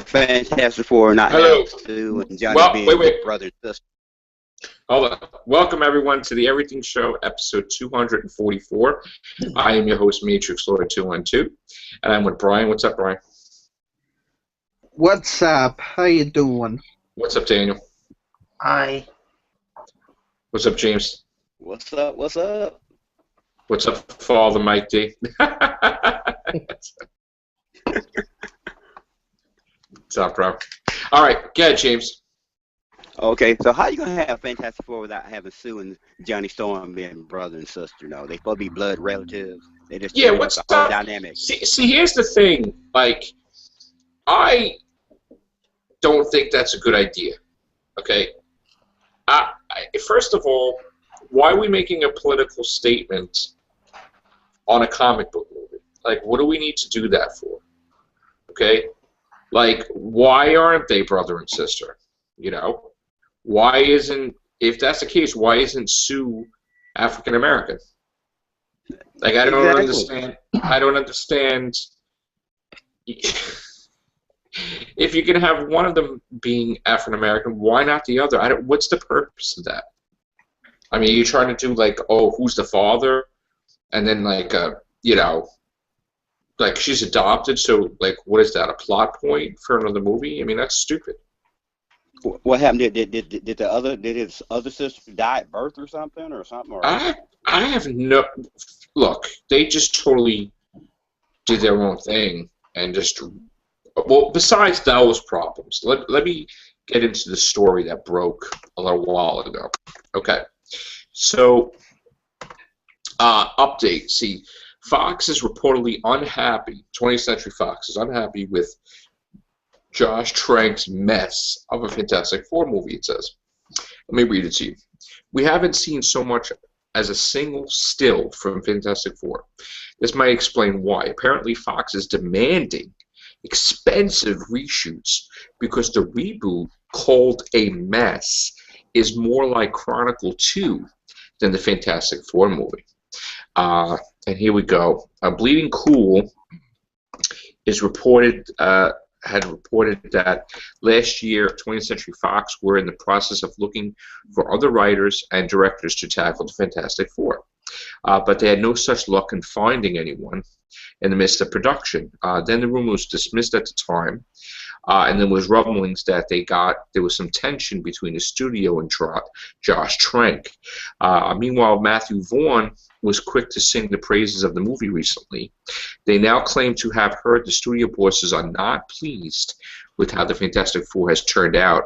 Fantastic Four not Hello. having Sue and Johnny Well, being wait. brother and sister. Hold on. Welcome, everyone, to the Everything Show, episode 244. I am your host, Matrix Lord 212, and I'm with Bryan. What's up, Bryan? What's up? How you doing? What's up, Daniel? Hi. What's up, James? What's up? What's up? What's up, Father Mike D? What's up, bro? All right, go ahead, James. Okay, so how you gonna have Fantastic Four without having Sue and Johnny Storm being brother and sister? No, they supposed to be blood relatives. They just Yeah, changed what's the whole up? dynamic. See, here's the thing. Like, I don't think that's a good idea. Okay. First of all, why are we making a political statement on a comic book movie? Like, what do we need to do that for? Okay. Like, why aren't they brother and sister? You know, why isn't? If that's the case, why isn't Sue African American? Like, I don't understand. I don't understand. If you can have one of them being African American, why not the other? What's the purpose of that? I mean, are you trying to do like, oh, who's the father, and then like, you know, like she's adopted, so like, what is that? A plot point for another movie? I mean, that's stupid. What happened? Did his other sister die at birth or something? Or? I have no look. They just totally did their own thing and just. Well, besides those problems, let me get into the story that broke a little while ago. Okay, so update. See, Fox is reportedly unhappy. 20th Century Fox is unhappy with Josh Trank's mess of a Fantastic Four movie. It says. Let me read it to you. We haven't seen so much as a single still from Fantastic Four. This might explain why. Apparently, Fox is demanding expensive reshoots because the reboot, called a mess, is more like Chronicle 2 than the Fantastic Four movie. And here we go. Bleeding Cool is had reported that last year 20th Century Fox were in the process of looking for other writers and directors to tackle the Fantastic Four. But they had no such luck in finding anyone in the midst of production. Then the rumor was dismissed at the time, and there was rumblings that there was some tension between the studio and Josh Trank. Meanwhile, Matthew Vaughn was quick to sing the praises of the movie recently. They now claim to have heard the studio bosses are not pleased with how the Fantastic Four has turned out,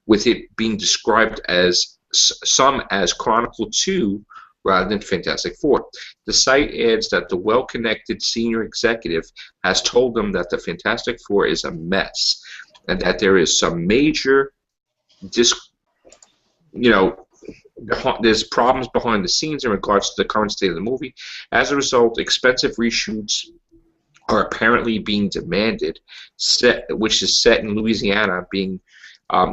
with it being described as some as Chronicle 2 rather than Fantastic Four. The site adds that the well-connected senior executive has told them that the Fantastic Four is a mess and that there is some major there's problems behind the scenes in regards to the current state of the movie. As a result, expensive reshoots are apparently being demanded, which is set in Louisiana, being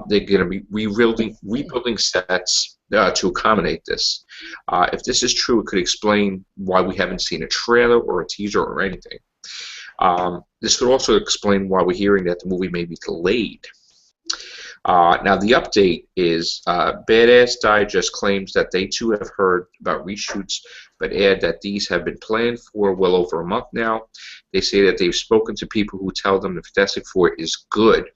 they're going to be rebuilding sets to accommodate this. If this is true, it could explain why we haven't seen a trailer or a teaser or anything. This could also explain why we're hearing that the movie may be delayed. Now, the update is Badass Digest claims that they too have heard about reshoots, but add that these have been planned for well over a month now. They say that they've spoken to people who tell them the Fantastic Four is good,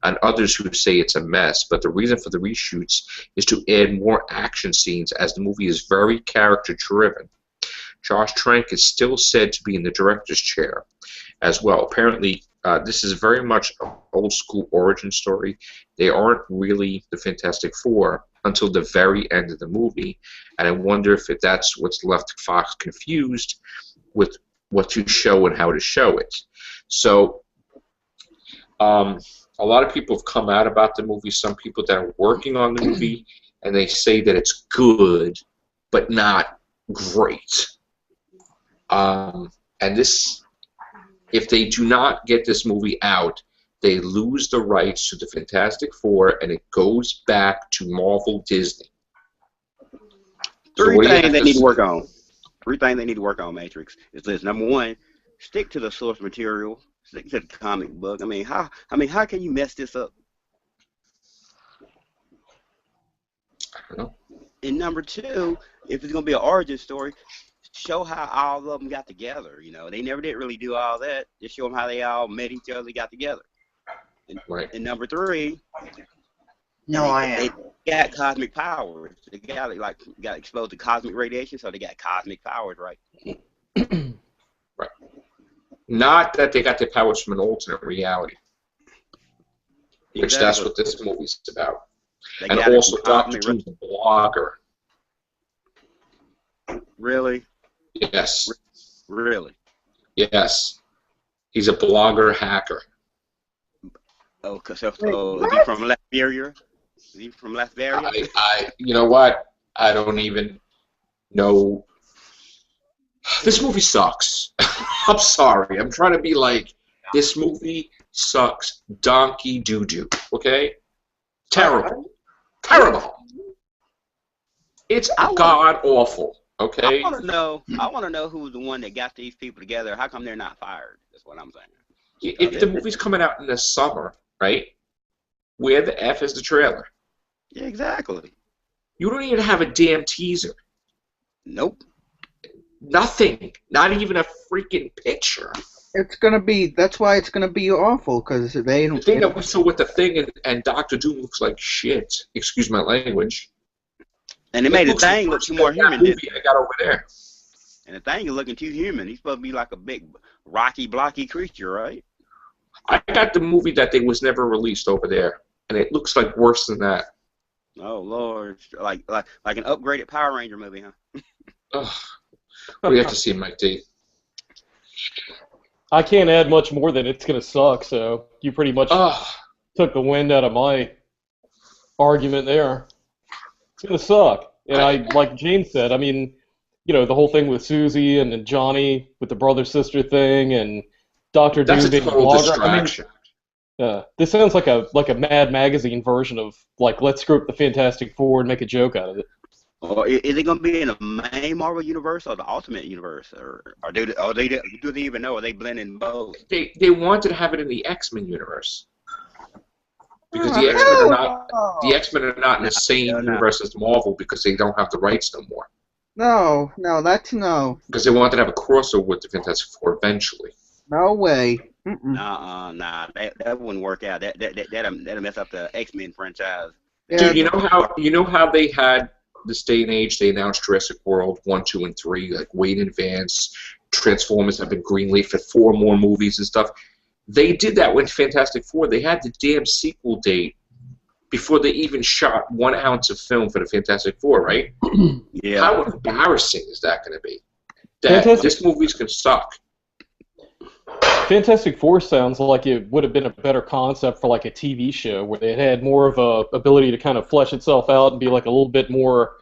and others who say it's a mess, but the reason for the reshoots is to add more action scenes as the movie is very character-driven. Josh Trank is still said to be in the director's chair as well. Apparently, this is very much an old-school origin story. They aren't really the Fantastic Four until the very end of the movie, and I wonder if that's what's left Fox confused with what to show and how to show it. So, a lot of people have come out about the movie, some people that are working on the movie, and they say that it's good, but not great. And this, if they do not get this movie out, they lose the rights to the Fantastic Four, and it goes back to Marvel Disney. Three things they need to work on. Matrix, is this. Number one, stick to the source material. Stick to the comic book. How can you mess this up? I don't know. And number two, if it's gonna be an origin story, show how all of them got together. They never did really do all that. Just show them how they all met each other, got together. Right. And number three, No, I they am. got cosmic powers. They got exposed to cosmic radiation, so they got cosmic powers, right? Right. Not that they got their powers from an alternate reality, which that's what this movie's about. They And got it also from Dr. cosmic Doom's a blogger. Really? Yes. Really? Yes. He's a blogger hacker. Oh, so Wait, is he from Latveria? Is he from Latveria? You know what? I don't even know. This movie sucks. I'm sorry. I'm trying to be like, this movie sucks donkey doo-doo, okay? Terrible. Terrible. It's god-awful, okay? I want to know who's the one that got these people together. How come they're not fired? That's what I'm saying. If the movie's coming out in the summer, right, where the F is the trailer? Yeah, exactly. You don't even have a damn teaser. Nope. Nothing. Not even a freaking picture. It's gonna be. That's why it's gonna be awful because they. The thing that we saw with the Thing and Doctor Doom looks like shit. Excuse my language. And they made the Thing look more human. Movie I got over there. And the Thing is looking too human. He's supposed to be like a big, rocky, blocky creature, right? I got the movie that they was never released over there, and it looks like worse than that. Oh Lord, like an upgraded Power Ranger movie, huh? Ugh. We have to see Mike D. I can't add much more than it's going to suck, so you pretty much took the wind out of my argument there. It's going to suck. And like James said, I mean, the whole thing with Susie and Johnny with the brother-sister thing and Dr. Doom being a blogger. Distraction. This sounds like a Mad Magazine version of, like, let's screw up the Fantastic Four and make a joke out of it. Or is it going to be in the main Marvel universe or the Ultimate universe, or do they even know? Are they blending both? They wanted to have it in the X-Men universe because the X-Men are not in the same universe as Marvel because they don't have the rights no more. No, that's no. Because they wanted to have a crossover with the Fantastic Four eventually. No way. Nah, that wouldn't work out. That'll mess up the X-Men franchise. Yeah, Dude, you know how they had this day and age, they announced Jurassic World 1, 2, and 3, like way in advance. Transformers have been greenlit for 4 more movies and stuff. They did that with Fantastic Four. They had the damn sequel date before they even shot 1 ounce of film for the Fantastic Four, right? Yeah. How embarrassing is that going to be? This movie's going to suck. Fantastic Four sounds like it would have been a better concept for like a TV show where it had more of a ability to kind of flesh itself out and be like a little bit more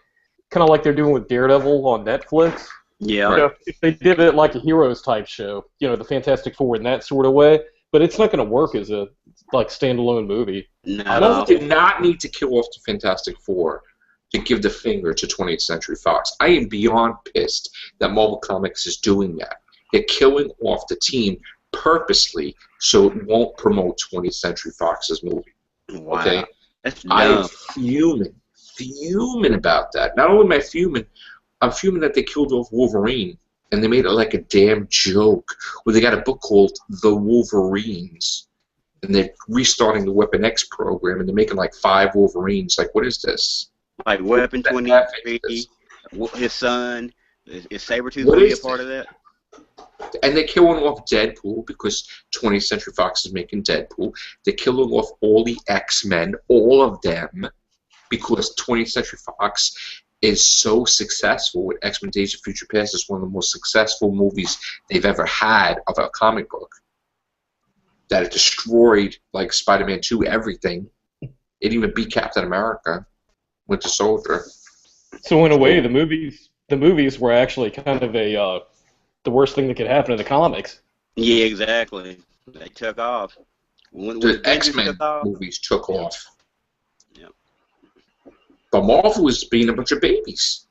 kind of like they're doing with Daredevil on Netflix. Yeah. If they did it like a Heroes type show, the Fantastic Four in that sort of way, but it's not going to work as a like standalone movie. Marvel did not need to kill off the Fantastic Four to give the finger to 20th Century Fox. I am beyond pissed that Marvel Comics is doing that. They're killing off the team purposely so it won't promote 20th Century Fox's movie. Wow. Okay? That's I'm fuming about that. Not only am I fuming, I'm fuming that they killed off Wolverine and they made it like a damn joke where they got a book called The Wolverines and they're restarting the Weapon X program and they're making like 5 Wolverines. Like, what is this? Like Weapon 23, his son, is Sabretooth going to be a part of that? And they're killing off Deadpool because 20th Century Fox is making Deadpool. They're killing off all the X-Men, all of them, because 20th Century Fox is so successful with X-Men Days of Future Past. It's one of the most successful movies they've ever had of a comic book. That it destroyed, like Spider-Man 2, everything. It even beat Captain America, Winter Soldier. So in a way, the movies were actually kind of the worst thing that could happen in the comics. Yeah, exactly. They took off. The X-Men movies took off. Yeah. But Marvel was being a bunch of babies.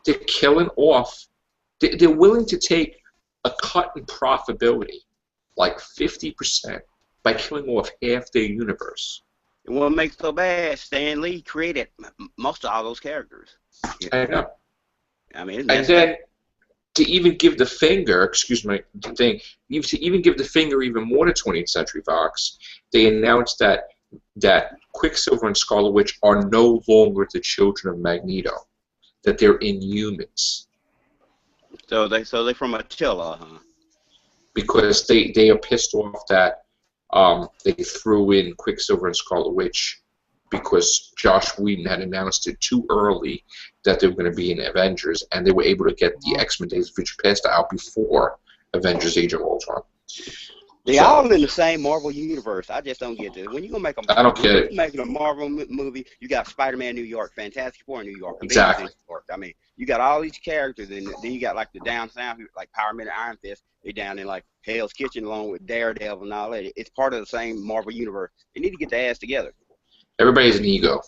They're killing off. They're willing to take a cut in profitability like 50% by killing off half their universe. And what makes it so bad, Stan Lee created most of all those characters. I know. I mean, it's And messed up. then to even give the finger, excuse my thing, to even give the finger even more to 20th Century Fox, they announced that Quicksilver and Scarlet Witch are no longer the children of Magneto, that they're Inhumans. So they from Attila, huh? Because they are pissed off that they threw in Quicksilver and Scarlet Witch because Josh Whedon had announced it too early that they were going to be in Avengers, and they were able to get the X-Men Days of Future Past out before Avengers Age of Ultron. They all in the same Marvel universe. I just don't get it. When you gonna make I don't get it. Making a Marvel movie, you got Spider-Man New York, Fantastic Four in New York, Exactly. Avengers New York. I mean, you got all these characters, and then you got like the down south, like Power Man and Iron Fist. They down in like Hell's Kitchen along with Daredevil and all that. It's part of the same Marvel universe. They need to get their ass together. Everybody has an ego.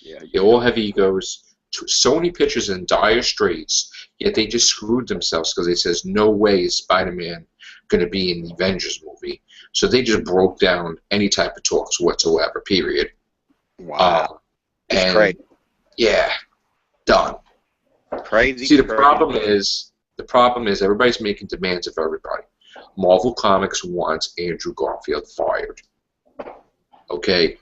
Yeah. They all have egos. Sony Pictures in dire straits, yet they just screwed themselves because they says no way is Spider-Man going to be in the Avengers movie. So they just broke down any type of talks whatsoever. Period. Wow. And Crazy. Yeah, done. Crazy. See, the problem is everybody's making demands of everybody. Marvel Comics wants Andrew Garfield fired. Okay.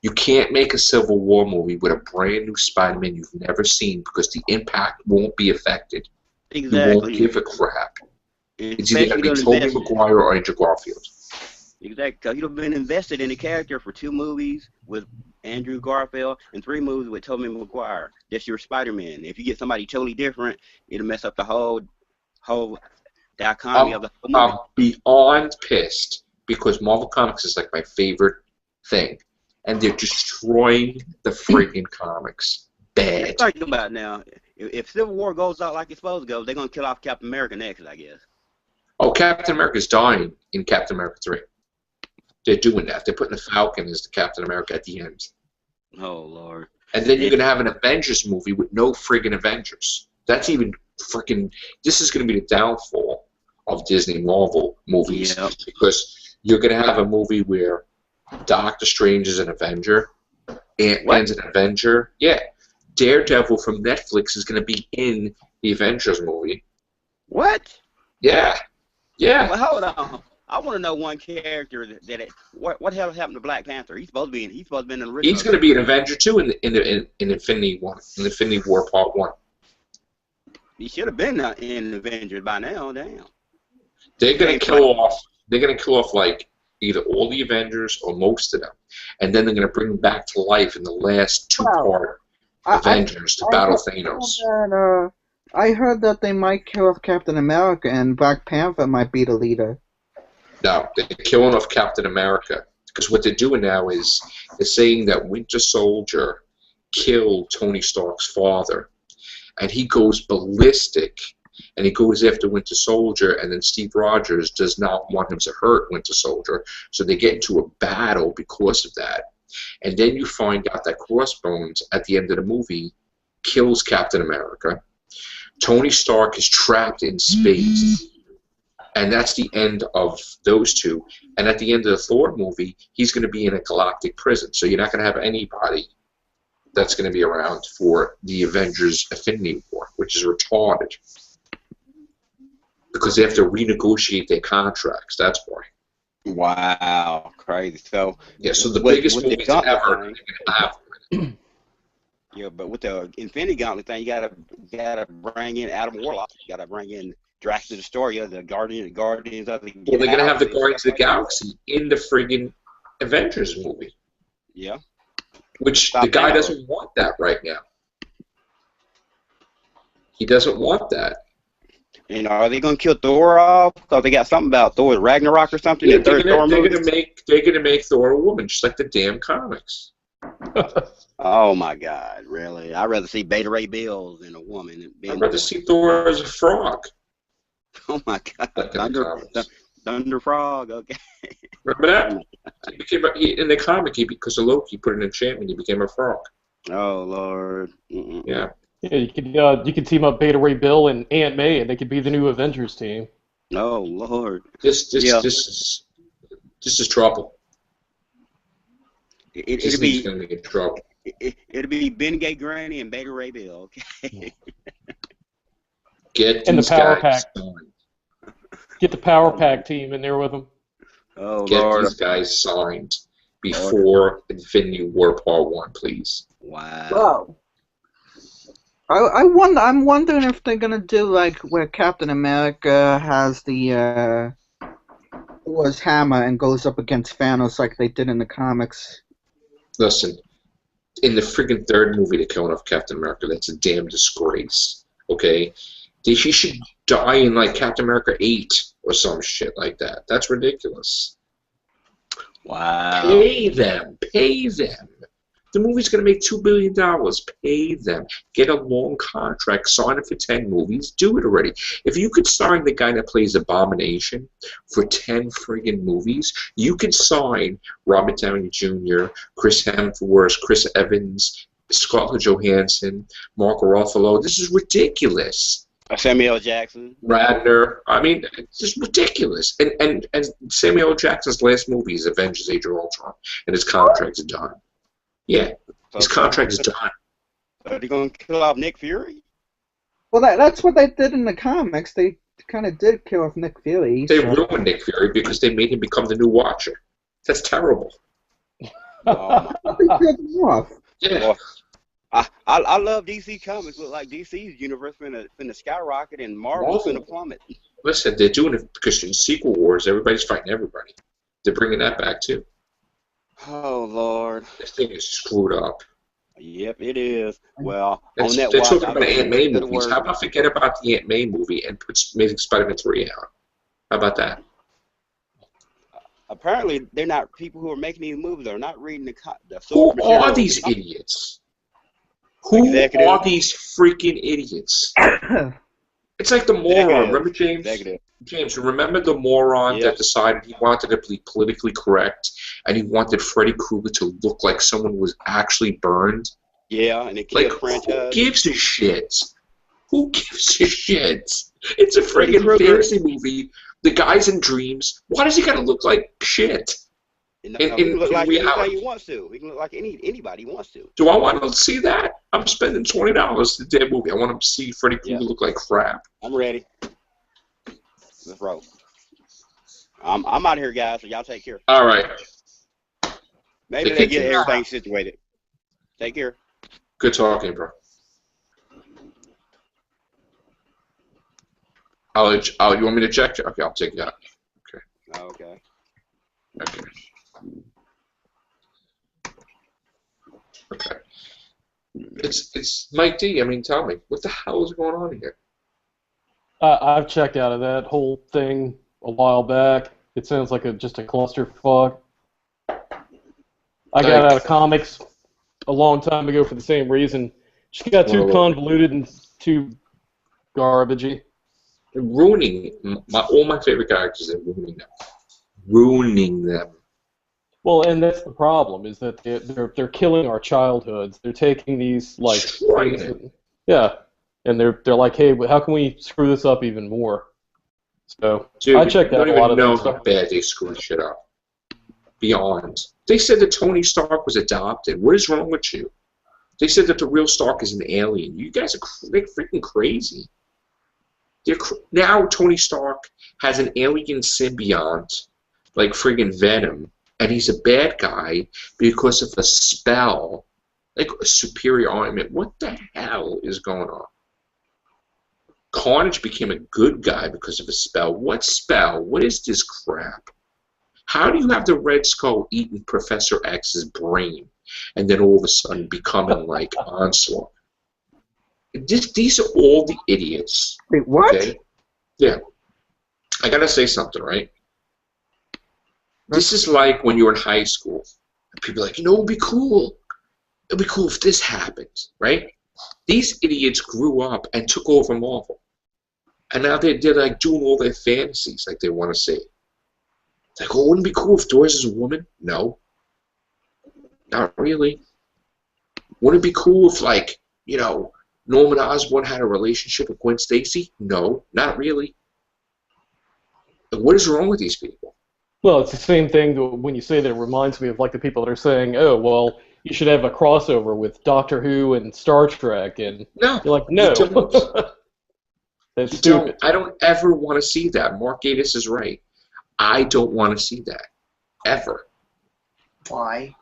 You can't make a Civil War movie with a brand new Spider-Man you've never seen because the impact won't be affected. Exactly. You won't give a crap. It's either going to be Tobey Maguire or Andrew Garfield. Exactly. Because you've been invested in the character for 2 movies with Andrew Garfield and 3 movies with Tobey Maguire. That's your Spider-Man. If you get somebody totally different, it'll mess up the whole dichotomy of the whole movie. I'm beyond pissed because Marvel Comics is like my favorite thing. And they're destroying the friggin' comics. Bad. Think about it now. If Civil War goes out like it's supposed to go, they're going to kill off Captain America next, I guess. Oh, Captain America's dying in Captain America 3. They're doing that. They're putting the Falcon as the Captain America at the end. Oh, Lord. And then you're going to have an Avengers movie with no friggin' Avengers. That's even friggin'... This is going to be the downfall of Disney Marvel movies. Yep. Because you're going to have a movie where Doctor Strange is an Avenger. Ant-Man's an Avenger. Yeah. Daredevil from Netflix is going to be in the Avengers movie. What? Yeah. Yeah. Well, hold on. I want to know one character what the hell happened to Black Panther? He's supposed to be in the original. He's going to be an Avenger too in Infinity War Part 1. He should have been in Avengers by now. Damn. They're going to kill off like either all the Avengers or most of them, and then they're going to bring them back to life in the last 2-part Avengers to battle Thanos. I heard that they might kill off Captain America and Black Panther might be the leader. No, they're killing off Captain America because what they're doing now is they're saying that Winter Soldier killed Tony Stark's father, and he goes ballistic. And he goes after Winter Soldier, and then Steve Rogers does not want him to hurt Winter Soldier, so they get into a battle because of that. And then you find out that Crossbones, at the end of the movie, kills Captain America. Tony Stark is trapped in space, and that's the end of those two. And at the end of the Thor movie, he's going to be in a galactic prison, so you're not going to have anybody that's going to be around for the Avengers Infinity War, which is retarded. Because they have to renegotiate their contracts. That's why. Wow, crazy. So yeah, so the biggest movies ever are going to have. Yeah, but with the Infinity Gauntlet thing, you gotta bring in Adam Warlock. You gotta bring in Drax the Destroyer, the Guardians of the Well, they're going to have the Guardians of the Galaxy in the friggin' Avengers movie. Yeah. Which the guy doesn't want that right now. He doesn't want that. And are they going to kill Thor off? Because they got something about Thor Ragnarok or something. Yeah, they're going to make Thor a woman, just like the damn comics. Oh my God, really? I'd rather see Beta Ray Bill than a woman. I'd rather see Thor as a frog. Oh my God, Thunder Frog. Okay. Remember that? In the comic, because of Loki put an enchantment, he became a frog. Oh Lord. Yeah. Yeah, you could team up Beta Ray Bill and Aunt May, and they could be the new Avengers team. Oh Lord. This this Yeah. this is this is trouble. This It'll thing's be gonna be in trouble. it'll be Ben Gay Granny and Beta Ray Bill. Okay. Get And the these Power guys Pack. signed. Get the Power Pack team in there with them. Oh Get Lord. these guys signed Lord. before Infinity War Part 1, please. Wow. Wow. I'm wondering if they're gonna do like where Captain America has the Thor's hammer and goes up against Thanos like they did in the comics. Listen, in the friggin' third movie they're killing off Captain America, that's a damn disgrace. Okay? He should die in like Captain America 8 or some shit like that. That's ridiculous. Wow. Pay them. Pay them. The movie's going to make $2 billion. Pay them. Get a long contract. Sign it for 10 movies. Do it already. If you could sign the guy that plays Abomination for 10 friggin' movies, you could sign Robert Downey Jr., Chris Hemsworth, Chris Evans, Scarlett Johansson, Mark Ruffalo. This is ridiculous. Samuel L. Jackson. Radner. I mean, it's just ridiculous. And Samuel L. Jackson's last movie is Avengers: Age of Ultron, and his contract's done. Yeah, his contract is done. Are they going to kill off Nick Fury? Well, that's what they did in the comics. They kind of did kill off Nick Fury. They ruined Nick Fury because they made him become the new Watcher. That's terrible. Oh, They killed him off. Yeah. Well, I love DC comics. Look like DC's universe finna skyrocket and Marvel's Marvel. finna plummet. Listen, they're doing it because in Secret Wars, everybody's fighting everybody. They're bringing that back too. Oh Lord. This thing is screwed up. Yep, it is. Well, They're on that talking watch, about I'll Aunt May get a movies. word. How about forget about the Aunt May movie and put Amazing Spider-Man 3 out? How about that? Apparently, they're not people who are making these movies. They're not reading the Who source material. are these idiots? Who Executive. are these freaking idiots? It's like the moron. Remember James? Executive. James, remember the moron Yep. that decided he wanted to be politically correct and he wanted Freddy Krueger to look like someone was actually burned? Yeah, and it Like, killed who franchise. gives a shit? Who gives a shit? It's a Freddy freaking Krueger. fantasy movie. The guy's in dreams. Why does he gotta look like shit? He in can look like reality. anything he wants to. He can look like anybody he wants to. Do I want to see that? I'm spending $20 to the damn movie. I want to see Freddy Krueger Yeah. look like crap. I'm ready. Let's roll. I'm out of here, guys. So y'all take care. All right. Maybe Take they care. get everything situated. Take care. Good talking, bro. You want me to check? Okay, I'll take that. Okay. Okay. Okay. It's Mike D. I mean, tell me, what the hell is going on here? I've checked out of that whole thing a while back. It sounds like just a clusterfuck. I got out of comics a long time ago for the same reason. Just got too convoluted and too garbagey. They're ruining all my favorite characters. They're ruining them. Ruining them. Well, and that's the problem, is that they're killing our childhoods. They're taking these like Destroying things it. that- yeah, and they're like, hey, how can we screw this up even more? So Dude, I checked you out don't a lot even of know that how stuff. bad they screwed shit up. Beyond. They said that Tony Stark was adopted. What is wrong with you? They said that the real Stark is an alien. You guys are freaking crazy. Now Tony Stark has an alien symbiont, like friggin' Venom, and he's a bad guy because of a spell, like a superior armament. What the hell is going on? Carnage became a good guy because of a spell. What spell? What is this crap? How do you have the Red Skull eating Professor X's brain and then all of a sudden becoming like Onslaught? These are all the idiots. Wait, what? Okay? Yeah. I gotta say something, right? This is like when you're in high school. People are like, it'd be cool. It'd be cool if this happened, right? These idiots grew up and took over Marvel. And now they're like doing all their fantasies like they want to see. It's like, oh, wouldn't it be cool if Doris is a woman? No. Not really. Wouldn't it be cool if, like, Norman Osborn had a relationship with Gwen Stacy? No, not really. Like, what is wrong with these people? Well, it's the same thing when you say that. It reminds me of like the people that are saying, "Oh, well, you should have a crossover with Doctor Who and Star Trek," and No, you're like, you "No, don't. that's You stupid." don't. I don't ever want to see that. Mark Gatiss is right. I don't want to see that ever. Why?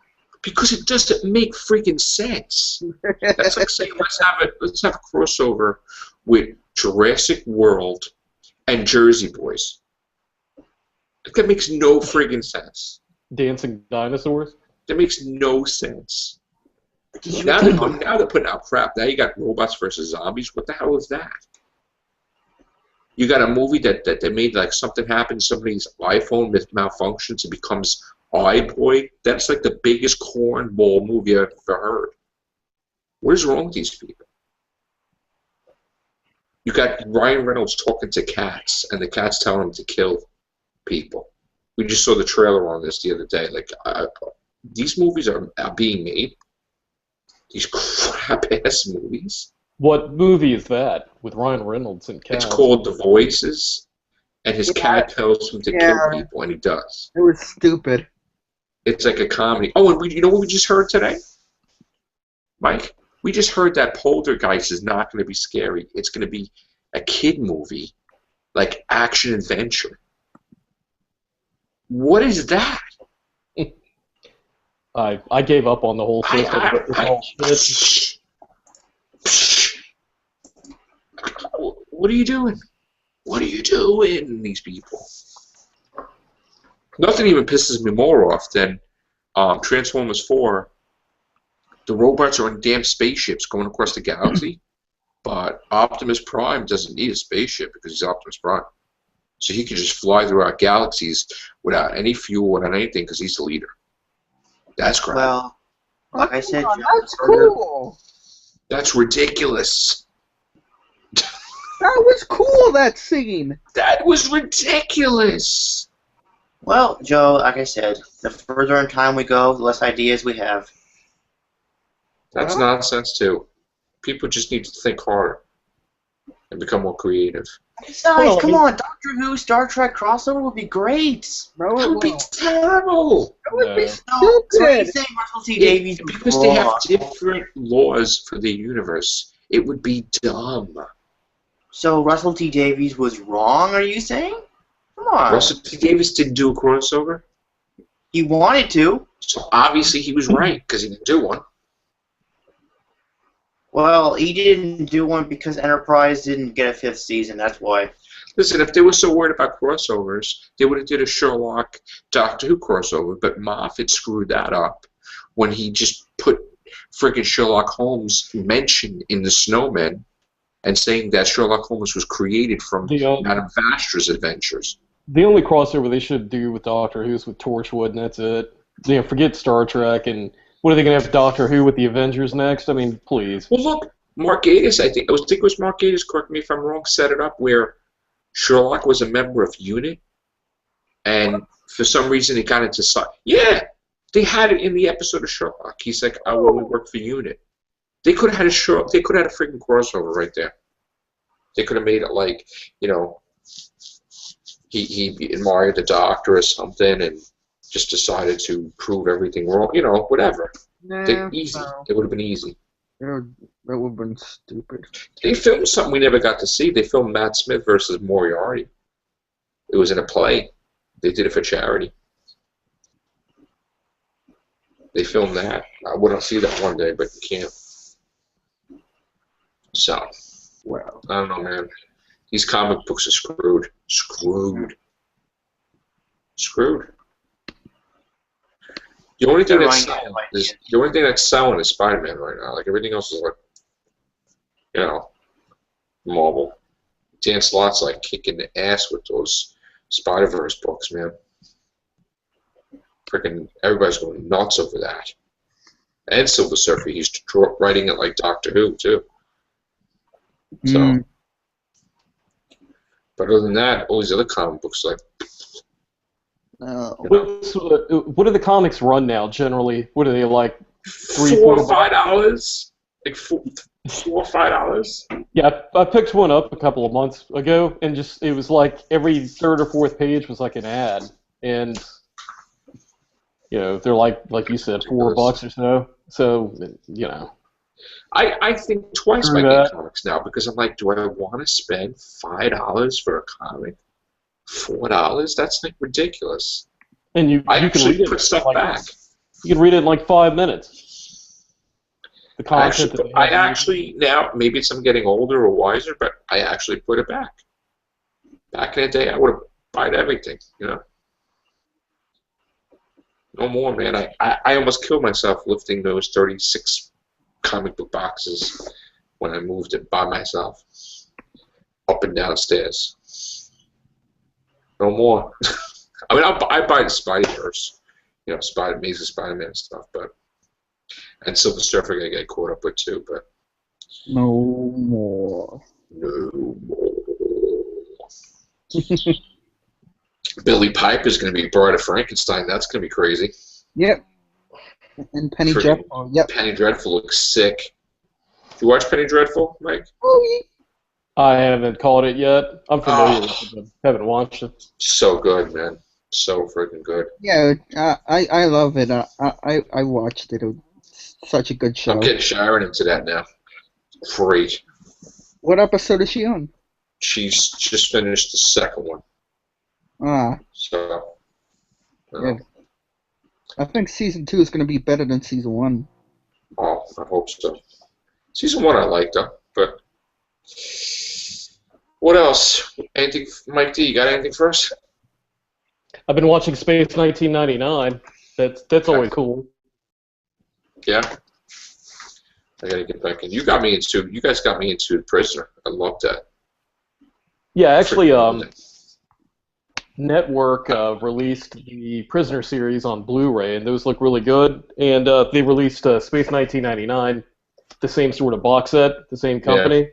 Because it doesn't make freaking sense. That's like saying let's have a crossover with Jurassic World and Jersey Boys. That makes no friggin' sense. Dancing dinosaurs. That makes no sense. Now they're putting out crap. Now you got robots versus zombies. What the hell is that? You got a movie that they made like something happens, somebody's iPhone malfunctions and becomes iBoy. That's like the biggest cornball movie I've ever heard. What is wrong with these people? You got Ryan Reynolds talking to cats, and the cats telling him to kill people. We just saw the trailer on this the other day. Like, these movies are being made. These crap-ass movies. What movie is that with Ryan Reynolds and cats? It's called The Voices, and his cat tells him to kill people, and he does. It was stupid. It's like a comedy. Oh, and you know what we just heard today? Mike? We just heard that Poltergeist is not going to be scary. It's going to be a kid movie, like action-adventure. What is that? I gave up on the whole system. What are you doing? What are you doing, these people? Nothing even pisses me more off than Transformers 4. The robots are in damn spaceships going across the galaxy, but Optimus Prime doesn't need a spaceship because he's Optimus Prime. So he can just fly throughout galaxies without any fuel, without anything, because he's the leader. That's crap. Well, like I said, That's cool. That's ridiculous. That was cool, that scene. That was ridiculous. well, Joe, like I said, the further in time we go, the less ideas we have. That's nonsense, too. People just need to think harder and become more creative. Besides, come on, Doctor Who, Star Trek crossover would be great. No, That it would be won't. terrible. That would be No, so are you stupid. saying Russell T Davies was Because they have wrong? different laws for the universe. It would be dumb. So Russell T Davies was wrong, are you saying? Come on. Russell T. Davies didn't do a crossover, He wanted to. so obviously he was right because he didn't do one. Well, he didn't do one because Enterprise didn't get a 5th season, that's why. Listen, if they were so worried about crossovers, they would have did a Sherlock Doctor Who crossover, but Moffat screwed that up when he just put friggin' Sherlock Holmes mentioned in The Snowman and saying that Sherlock Holmes was created from Madame Vastra's adventures. The only crossover they should do with Doctor Who is with Torchwood, and that's it. You know, forget Star Trek, and what are they going to have Doctor Who with the Avengers next? I mean, please. Well, look, Mark Gatiss, I think it was Mark Gatiss, correct me if I'm wrong, set it up where Sherlock was a member of UNIT, and for some reason it got into... Yeah! They had it in the episode of Sherlock. He's like, I want to work for UNIT. They could have had a freaking crossover right there. They could have made it like, you know, he admired the Doctor or something and just decided to prove everything wrong. You know, whatever. Easy. No. It would have been easy. That would have been stupid. They filmed something we never got to see. They filmed Matt Smith versus Moriarty. It was in a play. They did it for charity. They filmed that. I want to see that one day, but you can't. So, Well, I don't know, man. These comic books are screwed. Screwed. The only thing that's selling is Spider-Man right now. Like everything else is like, you know, Marvel. Dan Slott's like kicking the ass with those Spider-Verse books, man. Freaking everybody's going nuts over that. And Silver Surfer, he's writing it like Doctor Who too. So, but other than that, all these other comic books like. What do the comics run now? Generally, what are they like? $4 or $5, like $4 or $5. Yeah, I picked one up a couple of months ago, and it was like every third or fourth page was like an ad, and they're like you said, $4 or so. So I think twice Screw about that. getting comics now because I'm like, do I want to spend $5 for a comic? $4? That's like ridiculous. And you I can actually read it put stuff like back. You can read it in like 5 minutes. The content that they I have. actually now maybe it's I'm getting older or wiser, but I actually put it back. Back in the day, I would have bought everything. No more, man. I almost killed myself lifting those 36 comic book boxes when I moved it by myself up and downstairs. No more. I mean, I buy the Spideyverse, Amazing Spider-Man stuff, and Silver Surfer I get caught up with too, but No more. no more. Billy Piper's going to be Bride of Frankenstein. That's going to be crazy. Yep. And Penny Dreadful. Yep. Penny Dreadful looks sick. You watch Penny Dreadful, Mike? Oh, I haven't caught it yet. I'm familiar with it, but haven't watched it. So good, man. So freaking good. yeah. I love it. I watched it. It was such a good show. I'm getting Sharon into that now. Great. What episode is she on? She's just finished the second one. So. Yeah. I think season 2 is going to be better than season 1. Oh, I hope so. Season 1 I liked, though, but. What else? Anything, Mike D? You got anything for us? I've been watching Space 1999. That's always cool. Yeah. I gotta get back in. You guys got me into The Prisoner. I love that. Yeah, actually, Network released the Prisoner series on Blu-ray, and those look really good. And they released Space 1999, the same sort of box set, the same company. Yeah.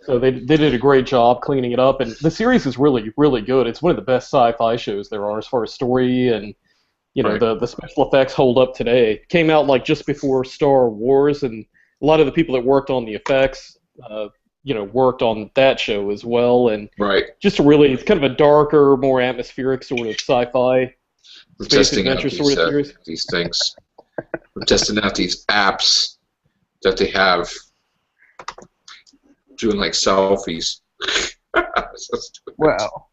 So they did a great job cleaning it up, and the series is really, really good. It's one of the best sci-fi shows there are as far as story, and right. the special effects hold up today. It came out like just before Star Wars, and a lot of the people that worked on the effects, worked on that show as well, and just it's kind of a darker, more atmospheric sort of sci-fi space adventure sort of series. These things. I'm testing out these apps that they have doing like selfies. Wow.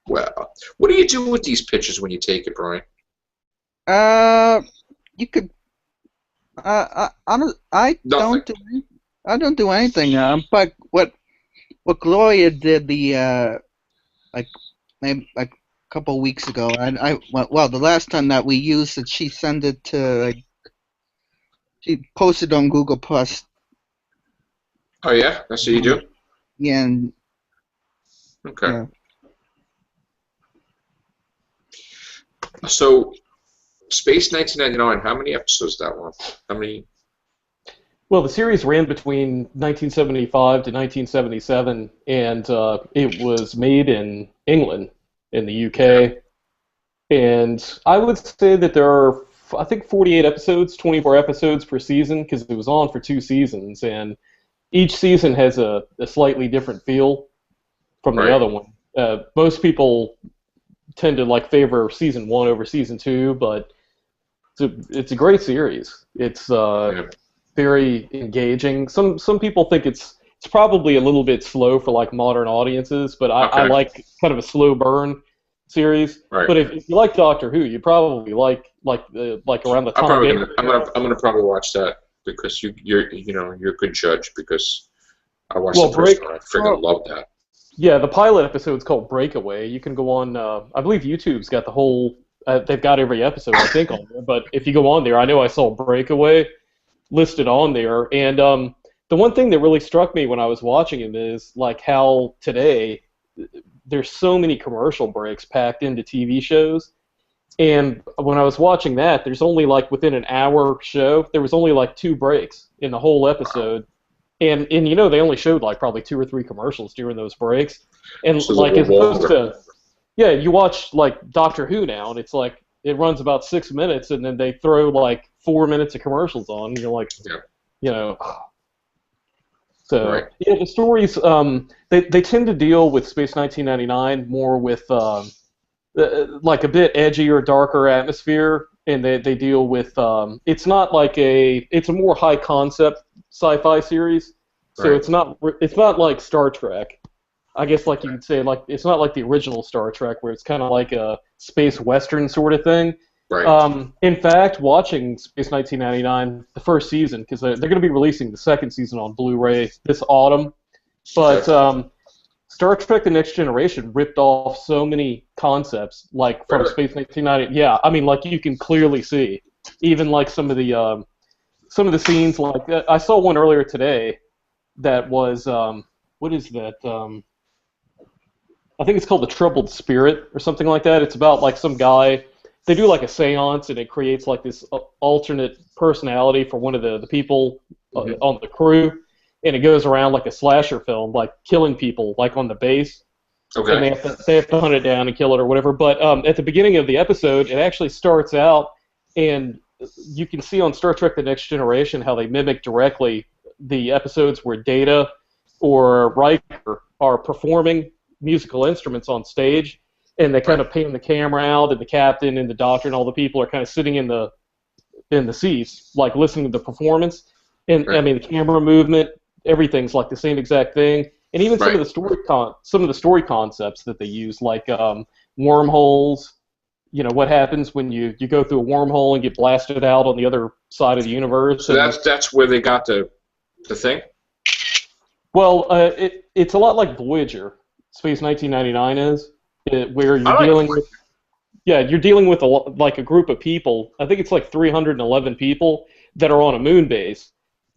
Well, what do you do with these pictures when you take it, Bryan? You could. I don't do anything. But what Gloria did the maybe like a couple of weeks ago, and the last time that we used it, she sent it to she posted on Google Plus. Oh yeah, that's what you do. Yeah. And, okay. Yeah. So, Space 1999. How many episodes that one? How many? Well, the series ran between 1975 to 1977, and it was made in England, in the UK. And I would say that there are, I think, 48 episodes, 24 episodes per season, because it was on for 2 seasons, and each season has a slightly different feel from the other one. Most people tend to favor season 1 over season 2, but it's a great series. It's very engaging. Some people think it's probably a little bit slow for modern audiences, but I like kind of a slow burn series. Right. But if you like Doctor Who, you probably like around the time. I'm gonna probably watch that because you're a good judge because I watched the first one. I freaking love that. Yeah, the pilot episode's called Breakaway. You can go on. I believe YouTube's got the whole. They've got every episode, I think, on there. But if you go on there, I know I saw Breakaway listed on there. And the one thing that really struck me when I was watching him is how today there's so many commercial breaks packed into TV shows. And when I was watching that, there's only within an hour show, there was only 2 breaks in the whole episode. And they only showed probably 2 or 3 commercials during those breaks. And as opposed to, you watch Doctor Who now, and it's it runs about 6 minutes, and then they throw 4 minutes of commercials on, and you're So Right. yeah, the stories they tend to deal with Space 1999 more with like a bit edgier, darker atmosphere, and they deal with it's not like it's a more high concept sci-fi series, so Right. it's not like Star Trek. I guess like you could say like it's not like the original Star Trek where it's kind of like a space western sort of thing. Right. In fact, watching Space 1999, the first season, because they're going to be releasing the second season on Blu-ray this autumn, but Star Trek: The Next Generation ripped off so many concepts, like from Really? Space 1990. Yeah, I mean, like you can clearly see, even like some of the scenes. Like I saw one earlier today that was what is that? I think it's called The Troubled Spirit or something like that. It's about like some guy. They do like a seance and it creates like this alternate personality for one of the people on the crew, and it goes around like a slasher film, like killing people like on the base. Okay. And they have to hunt it down and kill it or whatever. But at the beginning of the episode, it actually starts out, and you can see on Star Trek: The Next Generation how they mimic directly the episodes where Data or Riker are performing musical instruments on stage, and they kind of pan the camera out, and the captain and the doctor and all the people are kind of sitting in the seats, like listening to the performance. And I mean, the camera movement, everything's like the same exact thing. And even some of the story concepts that they use, like wormholes. You know what happens when you go through a wormhole and get blasted out on the other side of the universe. So that's where they got the thing. Well, it's a lot like Voyager, Space 1999 is, where you're dealing with. Yeah, you're dealing with like a group of people. I think it's like 311 people that are on a moon base,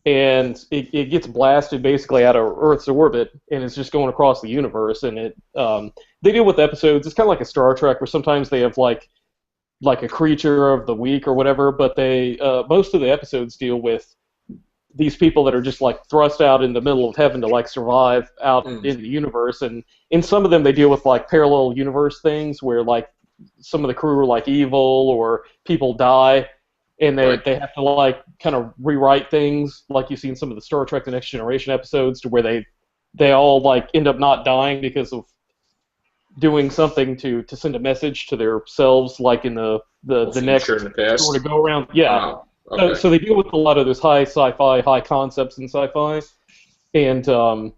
and it gets blasted basically out of Earth's orbit, and it's just going across the universe. And they deal with episodes. It's kind of like a Star Trek, where sometimes they have like a creature of the week or whatever, but they most of the episodes deal with these people that are just like thrust out in the middle of heaven to like survive out in the universe. And in some of them, they deal with like parallel universe things where like some of the crew are like evil or people die, and they have to like kind of rewrite things, like you see in some of the Star Trek: The Next Generation episodes, to where they all like end up not dying because of doing something to send a message to themselves, like in the next in the past. sort of go around. Yeah. Wow. Okay. So they deal with a lot of those high sci-fi, high concepts in sci-fi, and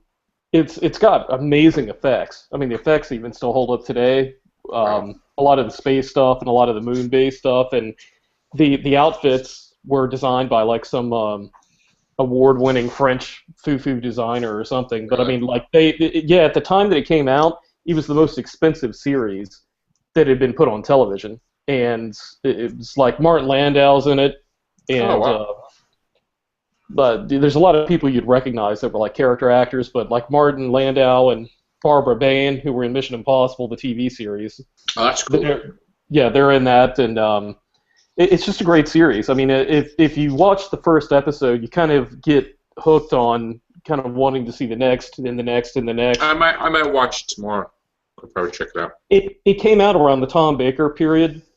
it's got amazing effects. I mean, the effects even still hold up today. A lot of the space stuff and a lot of the moon-based stuff, and the outfits were designed by like some award-winning French foo-foo designer or something. But I mean, like at the time that it came out, it was the most expensive series that had been put on television, and it was like Martin Landau's in it. And but there's a lot of people you'd recognize that were like character actors, but like Martin Landau and Barbara Bain, who were in Mission Impossible, the TV series. Oh, that's cool. They're in that, and it's just a great series. I mean, if you watch the first episode, you kind of get hooked on kind of wanting to see the next and the next and the next. I might watch it tomorrow. I'll probably check it out. It came out around the Tom Baker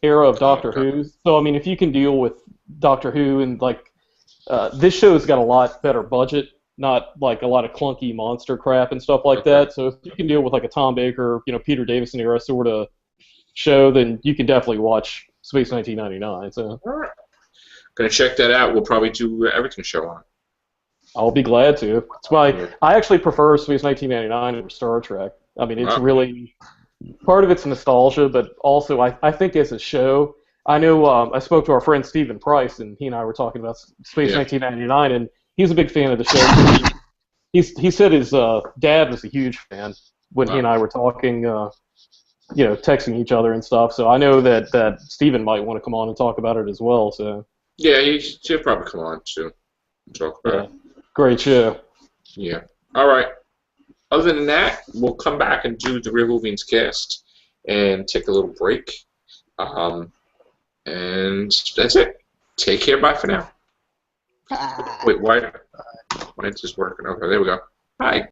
era of Doctor Who. So I mean, if you can deal with Doctor Who and like this show's got a lot better budget, not like a lot of clunky monster crap and stuff like that. So if you can deal with like a Tom Baker, Peter Davison era sort of show, then you can definitely watch Space 1999. So all right. Gonna check that out. We'll probably do Everything show on it. I'll be glad to. It's I actually prefer Space 1999 over Star Trek. I mean, it's really part of it's nostalgia, but also I think as a show, I know I spoke to our friend Stephen Price, and he and I were talking about Space 1999, and he's a big fan of the show. He said his dad was a huge fan when he and I were talking, texting each other and stuff. So I know that Stephen might want to come on and talk about it as well. So yeah, he'll probably come on soon and talk about it. Great show. Yeah. All right. Other than that, we'll come back and do the Real Movies cast and take a little break. And that's it. Take care. Bye for now. Wait, why is this working? Okay, there we go. Bye.